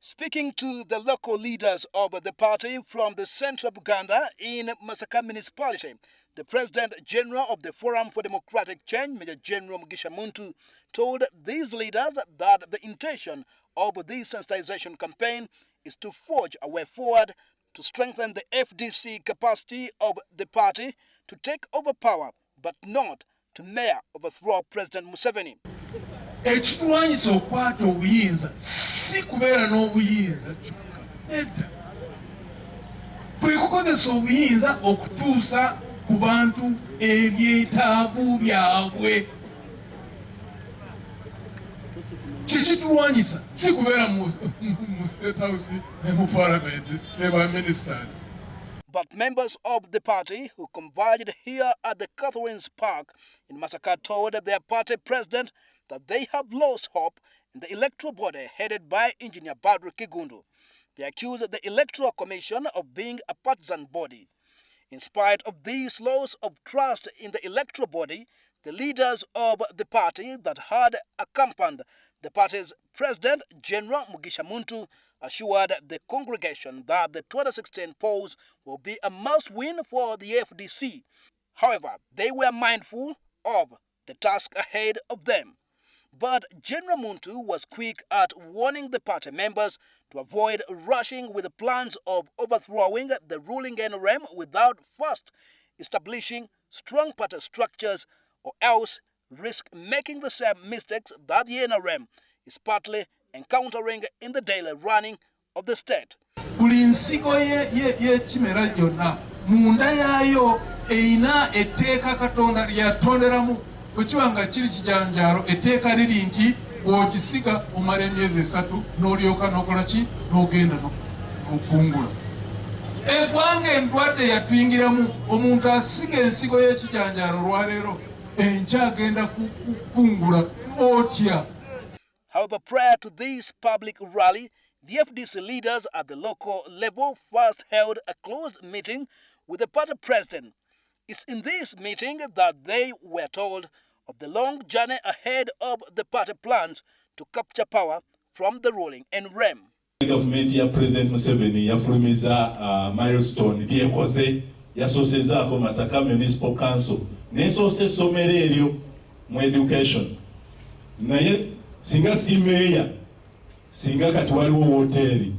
Speaking to the local leaders of the party from the centre of Uganda in Masaka municipality, the President General of the Forum for Democratic Change, Maj Gen Mugisha Muntu, told these leaders that the intention of this sensitization campaign is to forge a way forward to strengthen the FDC capacity of the party to take over power, but not to mere overthrow President Museveni. Ekitulwanyisa okwata obuyinza si kubeera n'obuyinza kyokka nedda kwe kukozesa obuyinza okutuusa ku bantu ebyetaavu byabwe. Kikitulwanyisa si kubeera mu State House ne mu Parliament ne ba ministers. But members of the party who converged here at the Catherine's Park in Masaka told their party president that they have lost hope in the electoral body headed by Engineer Badru Kigundu. They accused the Electoral Commission of being a partisan body. In spite of this loss of trust in the electoral body, the leaders of the party that had accompanied the party's President General Mugisha Muntu assured the congregation that the 2016 polls will be a must-win for the FDC. However, they were mindful of the task ahead of them. But General Muntu was quick at warning the party members to avoid rushing with the plans of overthrowing the ruling NRM without first establishing strong party structures, or else risk making the same mistakes that the NRM is partly encountering in the daily running of the state. Buli nsigo y'ekimera gyonna munda yaayo eyina etteeka Katonda lyatonderamu. Bwe kiba nga kiri kijanjaalo etteeka liri nti bw'okisiga omala emyezi 3 n'olyoka n'okola ki n'ogenda n'okungula. Eggwanga endwadde yatuyingiramu omuntu asiga ensigo y'ekijanjaalo olwaleero enkya agenda kukungula otya. However, prior to this public rally, the FDC leaders at the local level first held a closed meeting with the party president. It's in this meeting that they were told of the long journey ahead of the party plans to capture power from the ruling NRM. Government ya President Museveni yafulumiza milestone byekoze yasosezaako Masaka Municipal Council nesose somero eryo mu education. Naye singa si meya singa kati waliwo hoteri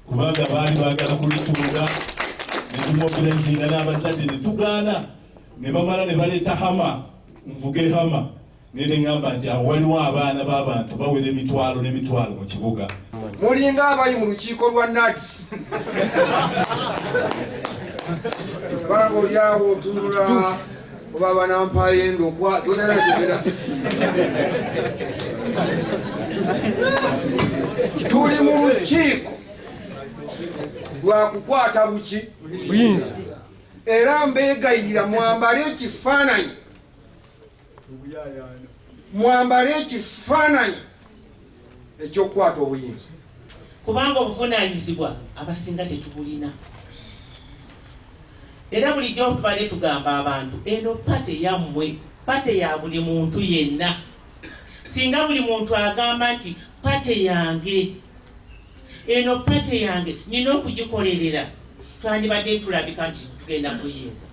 kubanga baali baagala kulituuga ne tumobilinzinga n'abazadde ne tugaana ne bamala ne baleeta hama nvuge hama ne ngamba nti waliwo abaana b'abantu bawera emitwalo n'emitwalo mu kibuga. Mulinga abali mu lukiiko lwa NATS bango lyawo tunula oba banampaye ndokwa totera kugera tuli mu lukiiko lwa kukwata buki buyinza era mbegayirira mwambale ekifaananyi ekyokukwata obuyinza kubanga obuvunaanyizibwa abasinga tetubulina. Era bulijjo tubale tugamba abantu eno pate yammwe, pate ya buli muntu yenna. Singa buli muntu agamba nti pate yange, eno pate yange nina okugikolerera, twandibadde tulabika nti tugenda kuyinza.